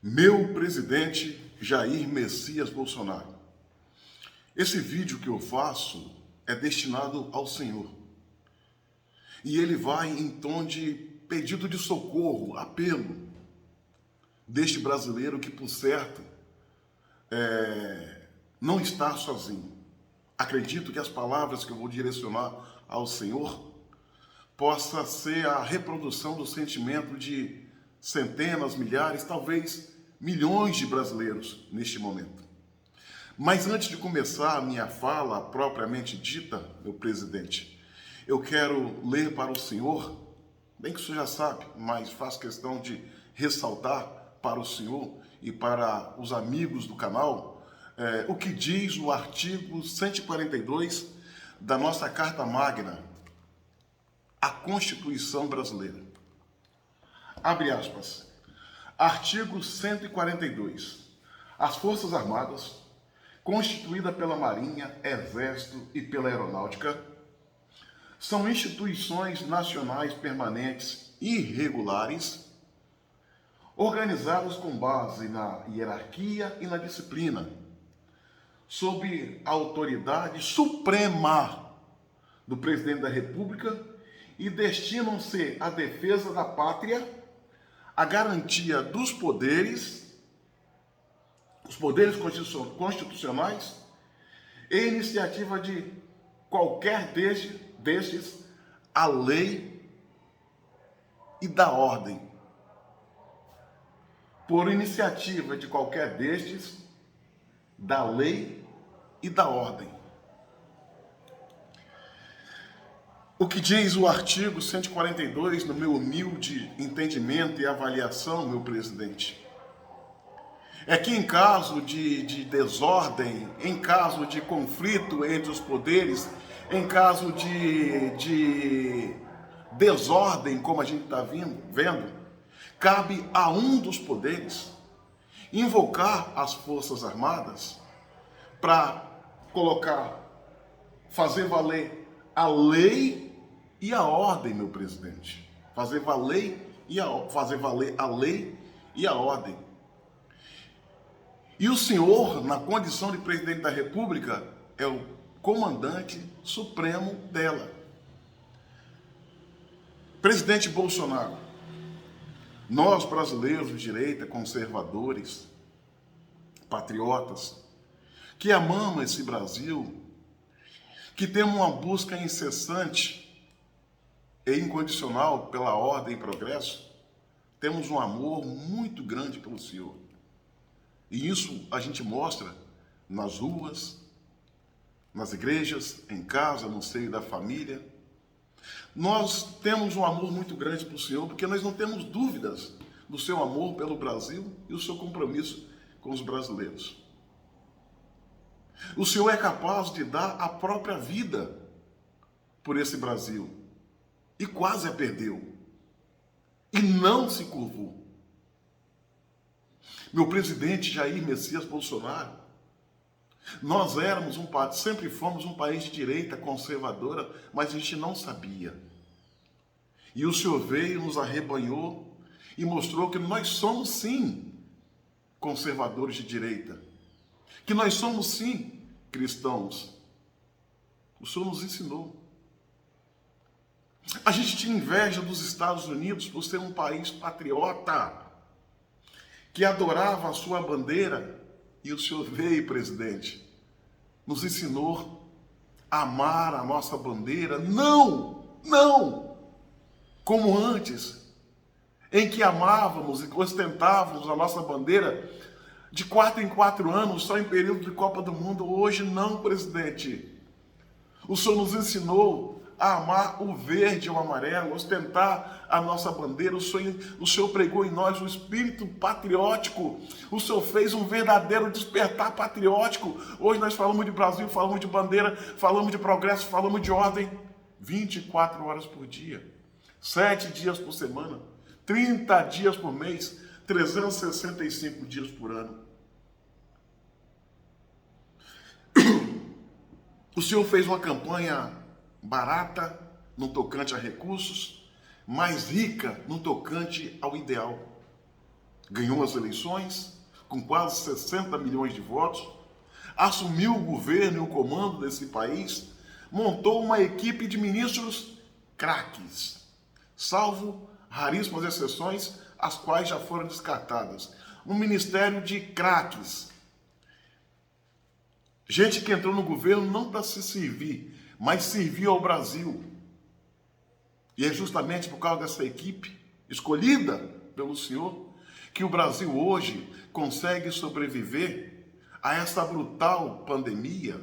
Meu presidente Jair Messias Bolsonaro. Esse vídeo que eu faço é destinado ao Senhor. E ele vai em tom de pedido de socorro, apelo deste brasileiro que, por certo, não está sozinho. Acredito que as palavras que eu vou direcionar ao Senhor possa ser a reprodução do sentimento de centenas, milhares, talvez milhões de brasileiros neste momento. Mas antes de começar a minha fala propriamente dita, meu presidente, eu quero ler para o senhor, bem que o senhor já sabe, mas faço questão de ressaltar para o senhor e para os amigos do canal o que diz o artigo 142 da nossa Carta Magna, a Constituição Brasileira. Abre aspas. Artigo 142. As Forças Armadas, constituídas pela Marinha, Exército e pela Aeronáutica, são instituições nacionais permanentes e regulares, organizadas com base na hierarquia e na disciplina, sob a autoridade suprema do Presidente da República e destinam-se à defesa da pátria, a garantia dos poderes, os poderes constitucionais e iniciativa de qualquer destes, a lei e da ordem. Por iniciativa de qualquer destes, da lei e da ordem. O que diz o artigo 142, no meu humilde entendimento e avaliação, meu presidente, é que em caso de desordem, em caso de conflito entre os poderes, em caso de desordem, como a gente está vendo, cabe a um dos poderes invocar as Forças Armadas para fazer valer a lei e a ordem, meu presidente. Fazer valer a lei e a ordem. E o senhor, na condição de presidente da República, é o comandante supremo dela. Presidente Bolsonaro, nós brasileiros de direita, conservadores, patriotas, que amamos esse Brasil, que temos uma busca incessante e incondicional pela ordem e progresso, temos um amor muito grande pelo Senhor. E isso a gente mostra nas ruas, nas igrejas, em casa, no seio da família. Nós temos um amor muito grande pelo Senhor, porque nós não temos dúvidas do seu amor pelo Brasil e o seu compromisso com os brasileiros. O Senhor é capaz de dar a própria vida por esse Brasil. E quase a perdeu. E não se curvou. Meu presidente Jair Messias Bolsonaro, nós sempre fomos um país de direita conservadora, mas a gente não sabia. E o Senhor veio, nos arrebanhou e mostrou que nós somos sim conservadores de direita. Que nós somos sim cristãos. O Senhor nos ensinou. A gente tinha inveja dos Estados Unidos por ser um país patriota, que adorava a sua bandeira, e o Senhor veio, presidente, nos ensinou a amar a nossa bandeira, não como antes, em que amávamos e ostentávamos a nossa bandeira de 4 em 4 anos, só em período de Copa do Mundo. Hoje não, presidente. O Senhor nos ensinou a amar o verde e o amarelo, ostentar a nossa bandeira. O Senhor pregou em nós o espírito patriótico. O Senhor fez um verdadeiro despertar patriótico. Hoje nós falamos de Brasil, falamos de bandeira, falamos de progresso, falamos de ordem. 24 horas por dia, 7 dias por semana, 30 dias por mês, 365 dias por ano. O Senhor fez uma campanha barata no tocante a recursos, mais rica no tocante ao ideal. ganhou as eleições com quase 60 milhões de votos, assumiu o governo e o comando desse país, montou uma equipe de ministros craques, salvo raríssimas exceções, as quais já foram descartadas. Um ministério de craques. Gente que entrou no governo não para se servir, mas servir ao Brasil. E é justamente por causa dessa equipe, escolhida pelo senhor, que o Brasil hoje consegue sobreviver a essa brutal pandemia,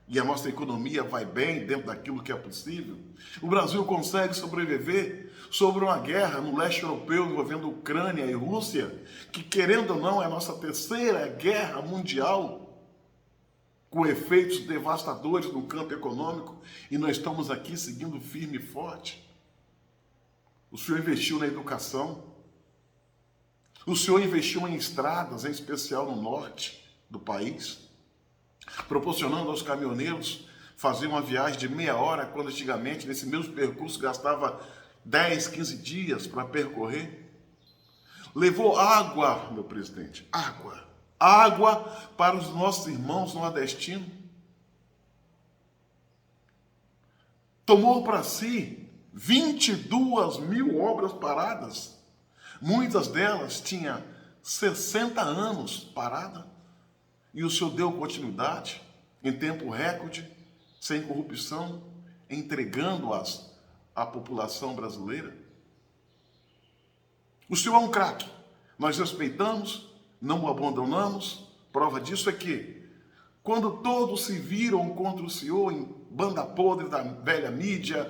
e a nossa economia vai bem dentro daquilo que é possível. O Brasil consegue sobreviver sobre uma guerra no leste europeu envolvendo Ucrânia e Rússia, que, querendo ou não, é a nossa terceira guerra mundial, com efeitos devastadores no campo econômico, e nós estamos aqui seguindo firme e forte. O senhor investiu na educação, o senhor investiu em estradas, em especial no norte do país, proporcionando aos caminhoneiros fazer uma viagem de meia hora, quando antigamente, nesse mesmo percurso, gastava 10, 15 dias para percorrer. Levou água, meu presidente, água para os nossos irmãos nordestinos. Tomou para si 22 mil obras paradas. Muitas delas tinham 60 anos parada. E o senhor deu continuidade, em tempo recorde, sem corrupção, entregando-as à população brasileira. O senhor é um craque. Nós respeitamos, não o abandonamos. Prova disso é que, quando todos se viram contra o senhor, em banda podre da velha mídia,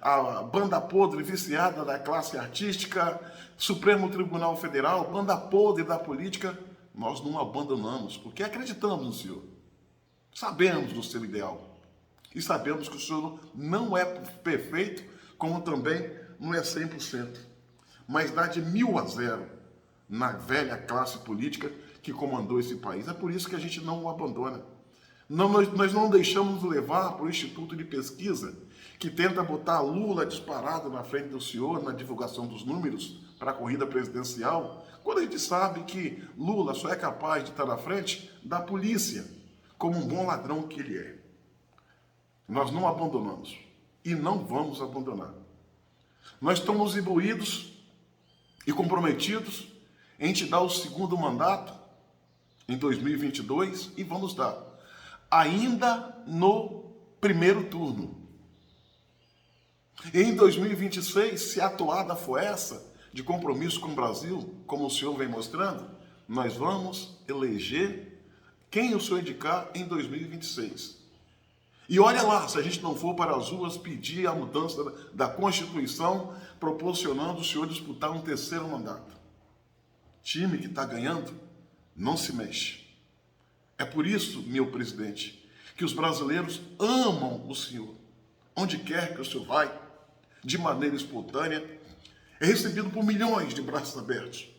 a banda podre viciada da classe artística, Supremo Tribunal Federal, banda podre da política, nós não abandonamos, porque acreditamos no senhor. Sabemos do seu ideal. E sabemos que o senhor não é perfeito, como também não é 100%. Mas dá de 1000-0 na velha classe política que comandou esse país. É por isso que a gente não o abandona. Nós não deixamos levar para o Instituto de Pesquisa, que tenta botar Lula disparado na frente do senhor na divulgação dos números para a corrida presidencial, quando a gente sabe que Lula só é capaz de estar na frente da polícia, como um bom ladrão que ele é. Nós não abandonamos e não vamos abandonar. Nós estamos imbuídos e comprometidos em te dar o segundo mandato em 2022 e vamos dar, ainda no primeiro turno. Em 2026, se a toada for essa, de compromisso com o Brasil, como o senhor vem mostrando, nós vamos eleger quem o senhor indicar em 2026. E olha lá, se a gente não for para as ruas pedir a mudança da Constituição, proporcionando o senhor disputar um terceiro mandato. Time que está ganhando não se mexe. É por isso, meu presidente, que os brasileiros amam o senhor. Onde quer que o senhor vai, de maneira espontânea, é recebido por milhões de braços abertos.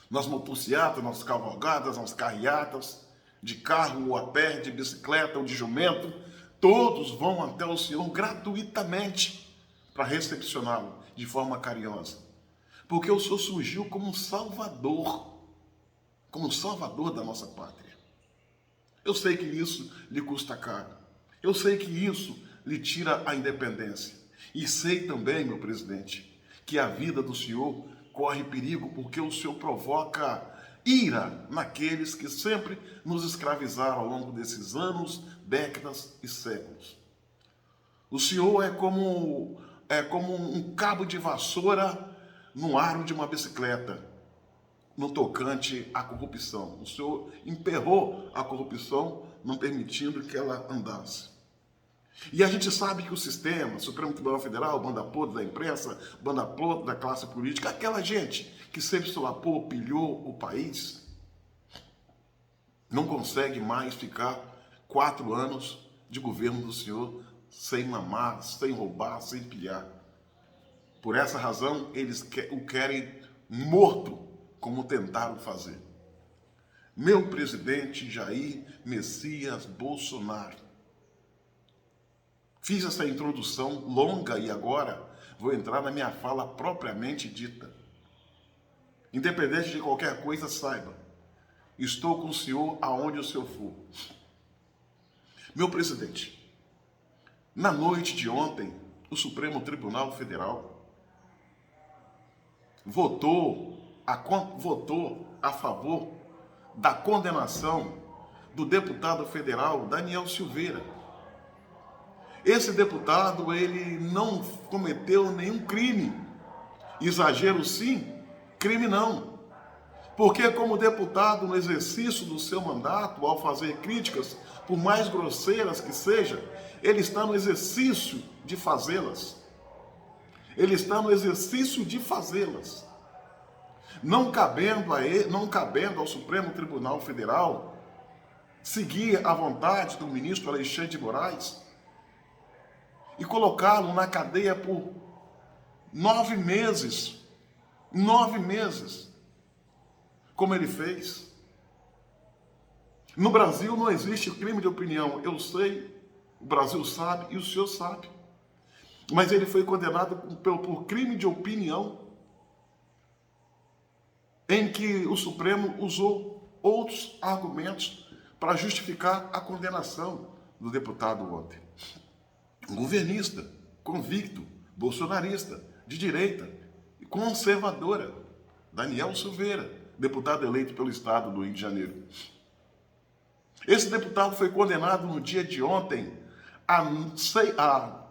Nas motocicletas, nas cavalgadas, nas carreatas, de carro ou a pé, de bicicleta ou de jumento, todos vão até o senhor gratuitamente para recepcioná-lo de forma carinhosa. Porque o senhor surgiu como um salvador da nossa pátria. Eu sei que isso lhe custa caro. Eu sei que isso lhe tira a independência. E sei também, meu presidente, que a vida do senhor corre perigo porque o senhor provoca ira naqueles que sempre nos escravizaram ao longo desses anos, décadas e séculos. O senhor é como um cabo de vassoura no aro de uma bicicleta, no tocante à corrupção. O senhor emperrou a corrupção, não permitindo que ela andasse. E a gente sabe que o sistema, Supremo Tribunal Federal, banda podre da imprensa, banda podre da classe política, aquela gente que sempre solapou, pilhou o país, não consegue mais ficar 4 anos de governo do senhor sem mamar, sem roubar, sem pilhar. Por essa razão, eles o querem morto, como tentaram fazer. Meu presidente Jair Messias Bolsonaro. Fiz essa introdução longa e agora vou entrar na minha fala propriamente dita. Independente de qualquer coisa, saiba, estou com o senhor aonde o senhor for. Meu presidente, na noite de ontem, o Supremo Tribunal Federal votou a favor da condenação do deputado federal Daniel Silveira. Esse deputado, ele não cometeu nenhum crime. Exagero sim, crime não. Porque como deputado, no exercício do seu mandato, ao fazer críticas, por mais grosseiras que sejam, ele está no exercício de fazê-las. Ele está no exercício de fazê-las. Não cabendo ao Supremo Tribunal Federal seguir a vontade do ministro Alexandre de Moraes e colocá-lo na cadeia por 9 meses. 9 meses. Como ele fez. No Brasil não existe crime de opinião. Eu sei, o Brasil sabe e o senhor sabe. Mas ele foi condenado por crime de opinião, em que o Supremo usou outros argumentos para justificar a condenação do deputado ontem. Um governista, convicto, bolsonarista, de direita e conservadora, Daniel Silveira, deputado eleito pelo estado do Rio de Janeiro. Esse deputado foi condenado no dia de ontem a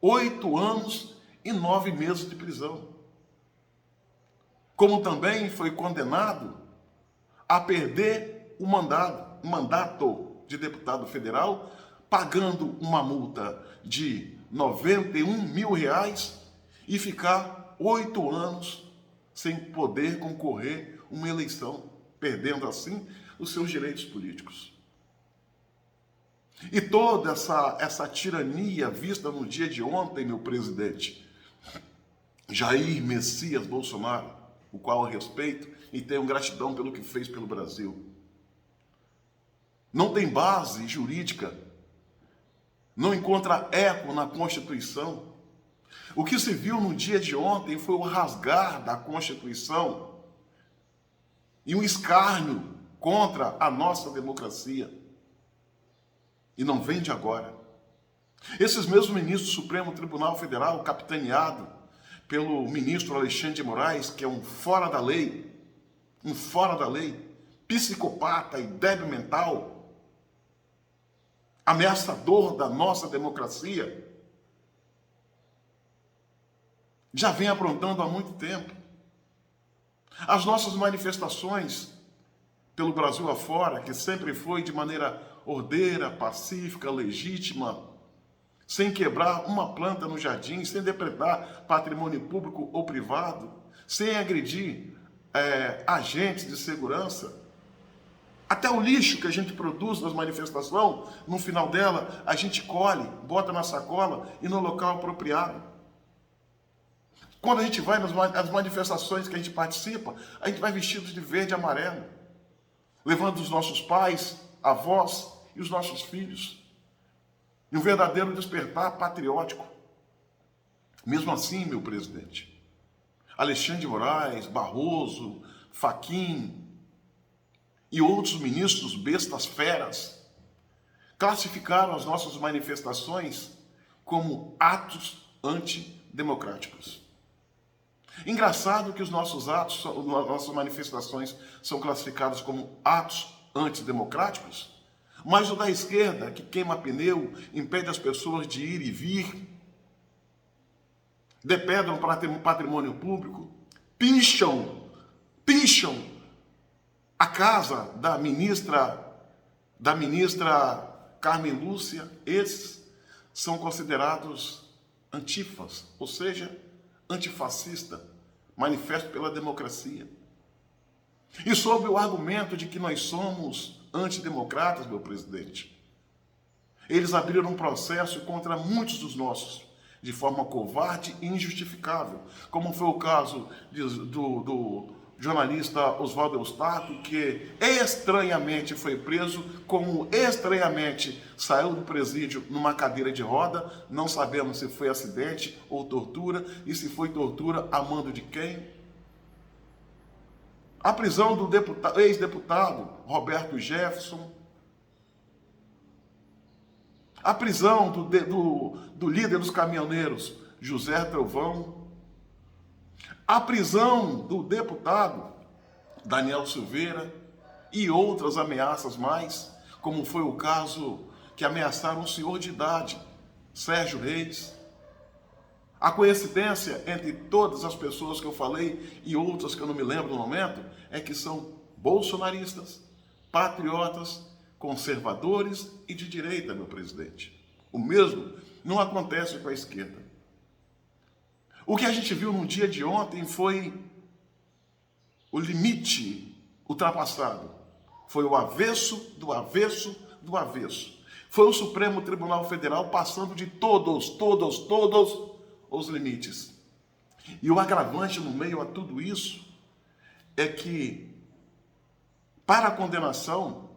8 anos e 9 meses de prisão. Como também foi condenado a perder o mandato de deputado federal, pagando uma multa de R$91 mil e ficar 8 anos sem poder concorrer uma eleição, perdendo assim os seus direitos políticos. E toda essa tirania vista no dia de ontem, meu presidente, Jair Messias Bolsonaro, o qual eu respeito e tenho gratidão pelo que fez pelo Brasil, não tem base jurídica, não encontra eco na Constituição. O que se viu no dia de ontem foi o rasgar da Constituição e um escárnio contra a nossa democracia. E não vem de agora. Esses mesmos ministros do Supremo Tribunal Federal, capitaneado pelo ministro Alexandre de Moraes, que é um fora da lei, psicopata e débil mental, ameaçador da nossa democracia, já vem aprontando há muito tempo. As nossas manifestações pelo Brasil afora, que sempre foi de maneira ordeira, pacífica, legítima, sem quebrar uma planta no jardim, sem depredar patrimônio público ou privado, sem agredir agentes de segurança. Até o lixo que a gente produz nas manifestações, no final dela, a gente colhe, bota na sacola e no local apropriado. Quando a gente vai nas manifestações que a gente participa, a gente vai vestido de verde e amarelo, levando os nossos pais, avós e os nossos filhos. E um verdadeiro despertar patriótico. Mesmo assim, meu presidente, Alexandre de Moraes, Barroso, Fachin e outros ministros bestas feras classificaram as nossas manifestações como atos antidemocráticos. Engraçado que os nossos atos, nossas manifestações são classificadas como atos antidemocráticos, mas o da esquerda, que queima pneu, impede as pessoas de ir e vir, depredam patrimônio público, picham a casa da ministra Carmen Lúcia. Esses são considerados antifas, ou seja, antifascista, manifesto pela democracia. E sob o argumento de que nós somos antidemocratas, meu presidente, eles abriram um processo contra muitos dos nossos, de forma covarde e injustificável, como foi o caso do jornalista Oswaldo Eustáquio, que estranhamente foi preso, como estranhamente saiu do presídio numa cadeira de roda. Não sabemos se foi acidente ou tortura, e se foi tortura, a mando de quem? A prisão do ex-deputado Roberto Jefferson. A prisão do líder dos caminhoneiros, José Trovão. A prisão do deputado Daniel Silveira e outras ameaças mais, como foi o caso que ameaçaram um senhor de idade, Sérgio Reis. A coincidência entre todas as pessoas que eu falei e outras que eu não me lembro no momento é que são bolsonaristas, patriotas, conservadores e de direita, meu presidente. O mesmo não acontece com a esquerda. O que a gente viu no dia de ontem foi o limite ultrapassado. Foi o avesso do avesso do avesso. Foi o Supremo Tribunal Federal passando de todos os limites. E o agravante no meio a tudo isso é que, para a condenação,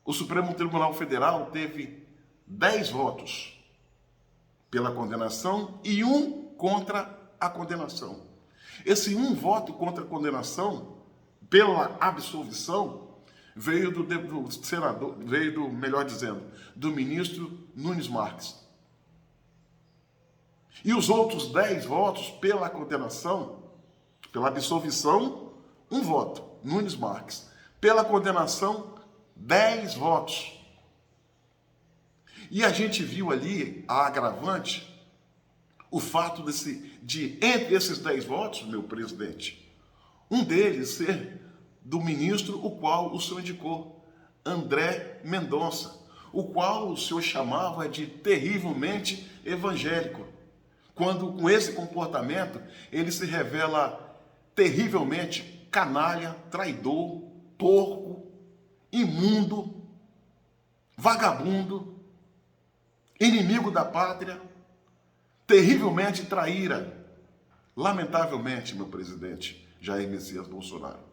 o Supremo Tribunal Federal teve 10 votos pela condenação e 1 contra a condenação. Esse 1 voto contra a condenação, pela absolvição, veio do senador, melhor dizendo, do ministro Nunes Marques. E os outros 10 votos pela condenação, pela absolvição, 1 voto, Nunes Marques. Pela condenação, 10 votos. E a gente viu ali a agravante, o fato de entre esses 10 votos, meu presidente, um deles ser do ministro o qual o senhor indicou, André Mendonça, o qual o senhor chamava de terrivelmente evangélico, quando com esse comportamento ele se revela terrivelmente canalha, traidor, porco, imundo, vagabundo, inimigo da pátria, terrivelmente traíra, lamentavelmente, meu presidente Jair Messias Bolsonaro.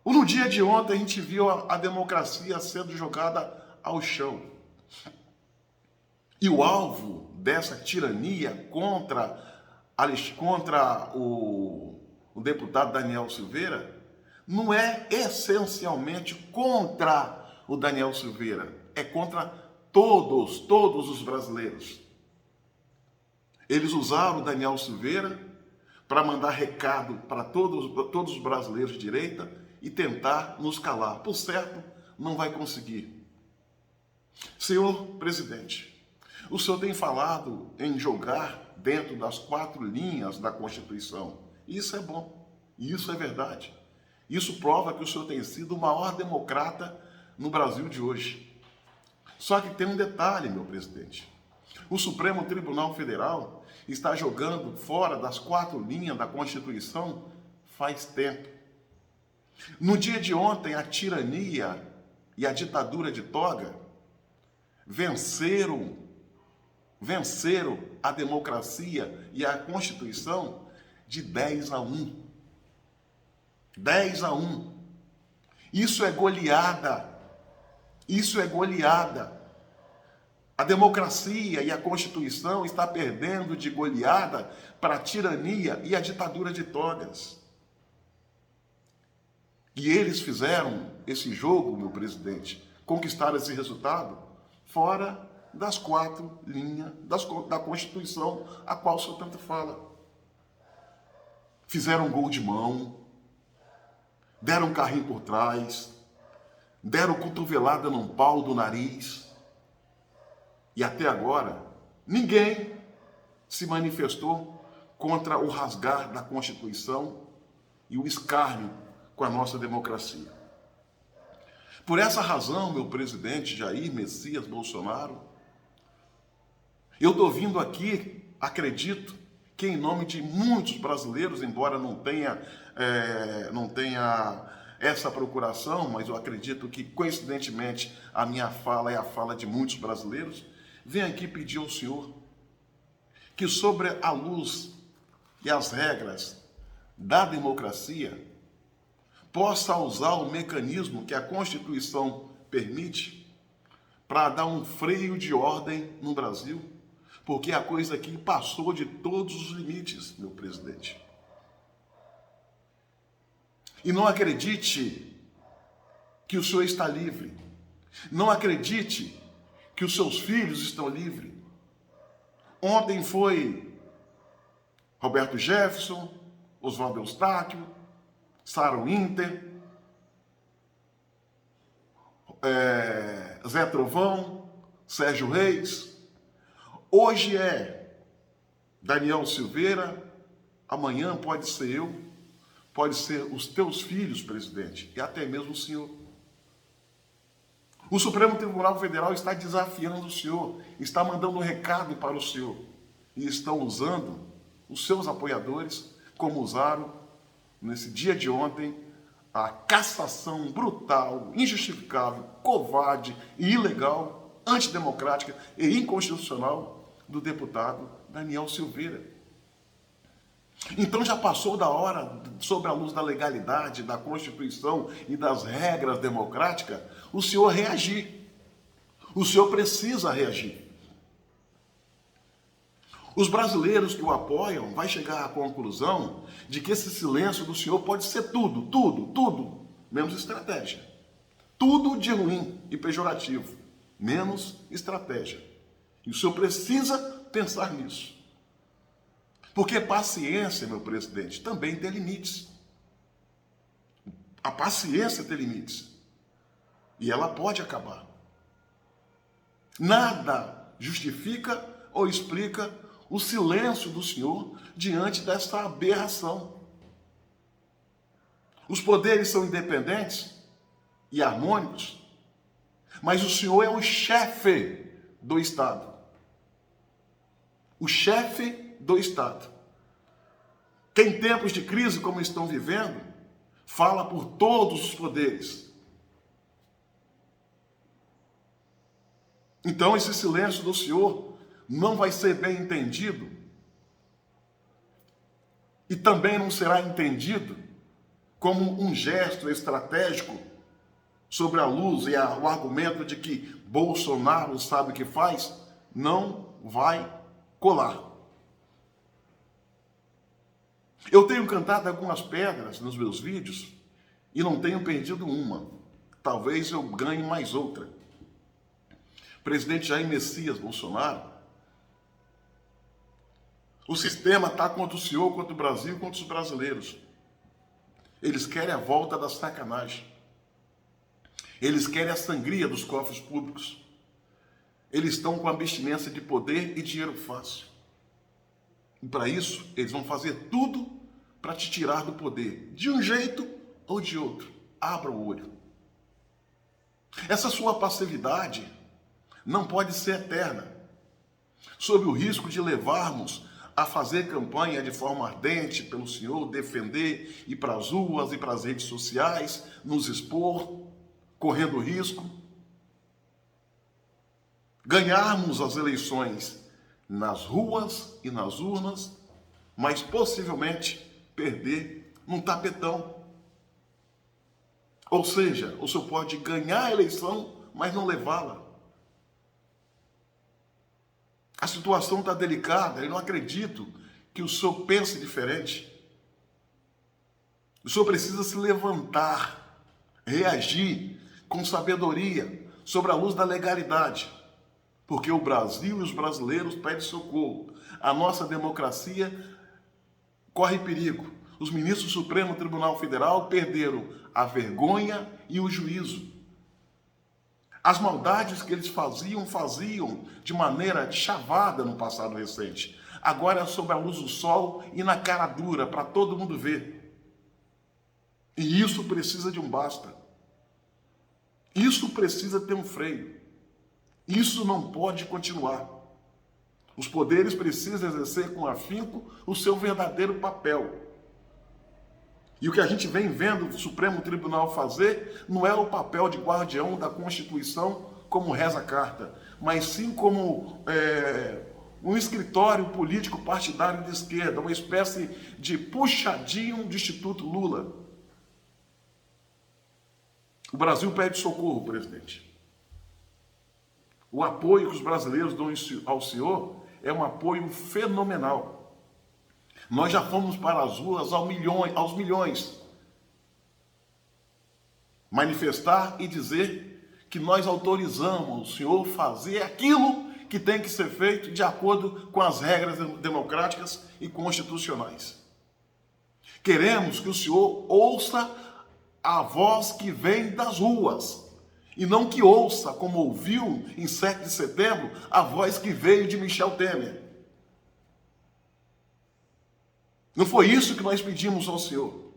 No dia de ontem a gente viu a democracia sendo jogada ao chão. E o alvo dessa tirania contra o deputado Daniel Silveira não é essencialmente contra o Daniel Silveira, é contra todos os brasileiros. Eles usaram o Daniel Silveira para mandar recado para todos os brasileiros de direita e tentar nos calar. Por certo, não vai conseguir. Senhor presidente, o senhor tem falado em jogar dentro das 4 linhas da Constituição. Isso é bom, isso é verdade. Isso prova que o senhor tem sido o maior democrata no Brasil de hoje. Só que tem um detalhe, meu presidente. O Supremo Tribunal Federal está jogando fora das 4 linhas da Constituição faz tempo. No dia de ontem, a tirania e a ditadura de toga venceram a democracia e a Constituição de 10-1. 10-1. Isso é goleada. Isso é goleada. A democracia e a Constituição está perdendo de goleada para a tirania e a ditadura de togas. E eles fizeram esse jogo, meu presidente, conquistaram esse resultado fora das 4 linhas da Constituição, a qual o senhor tanto fala. Fizeram um gol de mão, deram um carrinho por trás, deram cotovelada no pau do nariz. E até agora, ninguém se manifestou contra o rasgar da Constituição e o escárnio com a nossa democracia. Por essa razão, meu presidente Jair Messias Bolsonaro, eu estou vindo aqui, acredito, que em nome de muitos brasileiros, embora não tenha essa procuração, mas eu acredito que, coincidentemente, a minha fala é a fala de muitos brasileiros, venho aqui pedir ao senhor que, sobre a luz e as regras da democracia, possa usar o mecanismo que a Constituição permite para dar um freio de ordem no Brasil, porque a coisa aqui passou de todos os limites, meu presidente. E não acredite que o senhor está livre. Não acredite que os seus filhos estão livres. Ontem foi Roberto Jefferson, Oswaldo Eustáquio, Sarah Winter, Zé Trovão, Sérgio Reis. Hoje é Daniel Silveira, amanhã pode ser eu, pode ser os teus filhos, presidente, e até mesmo o senhor. O Supremo Tribunal Federal está desafiando o senhor, está mandando um recado para o senhor, e estão usando os seus apoiadores, como usaram nesse dia de ontem, a cassação brutal, injustificável, covarde e ilegal, antidemocrática e inconstitucional do deputado Daniel Silveira. Então já passou da hora, sob a luz da legalidade, da Constituição e das regras democráticas, o senhor reagir. O senhor precisa reagir. Os brasileiros que o apoiam vão chegar à conclusão de que esse silêncio do senhor pode ser tudo, menos estratégia. Tudo de ruim e pejorativo, menos estratégia. E o senhor precisa pensar nisso. Porque paciência, meu presidente, também tem limites. A paciência tem limites. E ela pode acabar. Nada justifica ou explica o silêncio do senhor diante dessa aberração. Os poderes são independentes e harmônicos, mas o senhor é o chefe do Estado. O chefe do Estado. Que em tempos de crise como estão vivendo, fala por todos os poderes. Então esse silêncio do senhor não vai ser bem entendido e também não será entendido como um gesto estratégico sobre a luz e o argumento de que Bolsonaro sabe o que faz, não vai colar. Eu tenho cantado algumas pedras nos meus vídeos e não tenho perdido uma. Talvez eu ganhe mais outra. Presidente Jair Messias Bolsonaro, o sistema está contra o senhor, contra o Brasil, contra os brasileiros. Eles querem a volta da sacanagem. Eles querem a sangria dos cofres públicos. Eles estão com abstinência de poder e dinheiro fácil. E para isso, eles vão fazer tudo para te tirar do poder, de um jeito ou de outro. Abra o olho. Essa sua passividade não pode ser eterna, sob o risco de levarmos a fazer campanha de forma ardente pelo senhor, defender, ir para as ruas e para as redes sociais, nos expor, correndo risco, ganharmos as eleições nas ruas e nas urnas, mas possivelmente perder num tapetão. Ou seja, o senhor pode ganhar a eleição, mas não levá-la. A situação está delicada, eu não acredito que o senhor pense diferente. O senhor precisa se levantar, reagir com sabedoria, sobre a luz da legalidade. Porque o Brasil e os brasileiros pedem socorro. A nossa democracia corre perigo. Os ministros do Supremo Tribunal Federal perderam a vergonha e o juízo. As maldades que eles faziam de maneira chavada no passado recente. Agora é sob a luz do sol e na cara dura, para todo mundo ver. E isso precisa de um basta. Isso precisa ter um freio. Isso não pode continuar. Os poderes precisam exercer com afinco o seu verdadeiro papel. E o que a gente vem vendo o Supremo Tribunal fazer não é o papel de guardião da Constituição, como reza a carta, mas sim como um escritório político partidário de esquerda, uma espécie de puxadinho do Instituto Lula. O Brasil pede socorro, presidente. O apoio que os brasileiros dão ao senhor é um apoio fenomenal. Nós já fomos para as ruas aos milhões. manifestar e dizer que nós autorizamos o senhor fazer aquilo que tem que ser feito de acordo com as regras democráticas e constitucionais. Queremos que o senhor ouça a voz que vem das ruas e não que ouça, como ouviu em 7 de setembro, a voz que veio de Michel Temer. Não foi isso que nós pedimos ao senhor.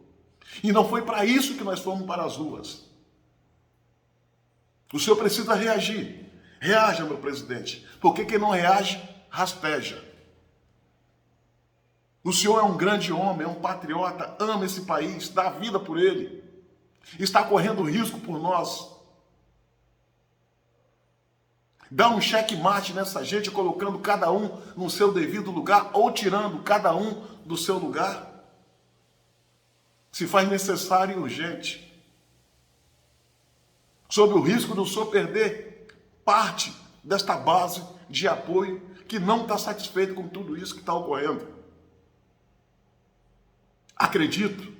E não foi para isso que nós fomos para as ruas. O senhor precisa reagir. Reaja, meu presidente, porque quem não reage, rasteja. O senhor é um grande homem, é um patriota, ama esse país, dá a vida por ele. Está correndo risco por nós. Dá um checkmate nessa gente, colocando cada um no seu devido lugar ou tirando cada um do seu lugar. Se faz necessário e urgente. Sob o risco do senhor perder parte desta base de apoio que não está satisfeito com tudo isso que está ocorrendo. Acredito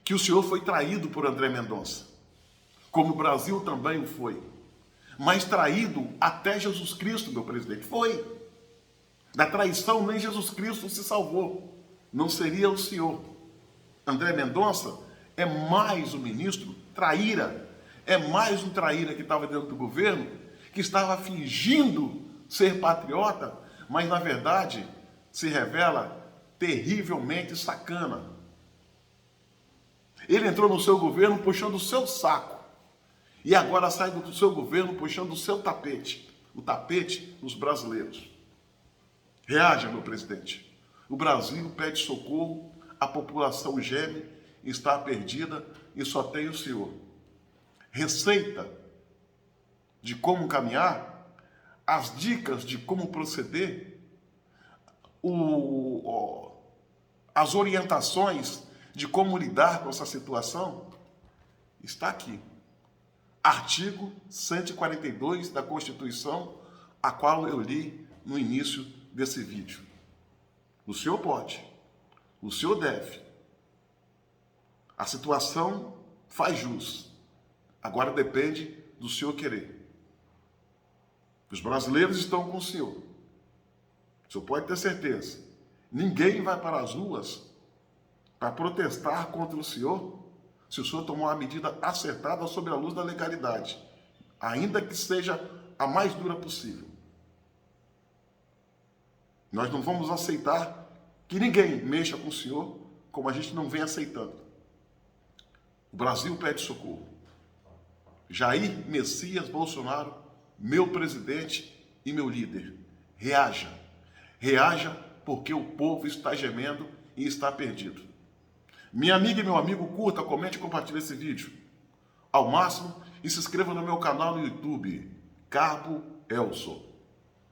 que o senhor foi traído por André Mendonça, como o Brasil também o foi. Mas traído até Jesus Cristo, meu presidente, foi. Da traição nem Jesus Cristo se salvou. Não seria o senhor. André Mendonça é mais um ministro traíra, é mais um traíra que estava dentro do governo, que estava fingindo ser patriota, mas na verdade se revela terrivelmente sacana. Ele entrou no seu governo puxando o seu saco e agora sai do seu governo puxando o seu tapete, o tapete dos brasileiros. Reaja, meu presidente. O Brasil pede socorro, a população geme, está perdida e só tem o senhor. Receita de como caminhar, as dicas de como proceder, as orientações de como lidar com essa situação, está aqui. Artigo 142 da Constituição, a qual eu li no início desse vídeo. O senhor pode, o senhor deve. A situação faz jus. Agora depende do senhor querer. Os brasileiros estão com o senhor. O senhor pode ter certeza. Ninguém vai para as ruas para protestar contra o senhor se o senhor tomar uma medida acertada sob a luz da legalidade, ainda que seja a mais dura possível. Nós não vamos aceitar que ninguém mexa com o senhor como a gente não vem aceitando. O Brasil pede socorro. Jair Messias Bolsonaro, meu presidente e meu líder, reaja. Reaja porque o povo está gemendo e está perdido. Minha amiga e meu amigo, curta, comente e compartilhe esse vídeo ao máximo e se inscreva no meu canal no YouTube, Cabo Elson.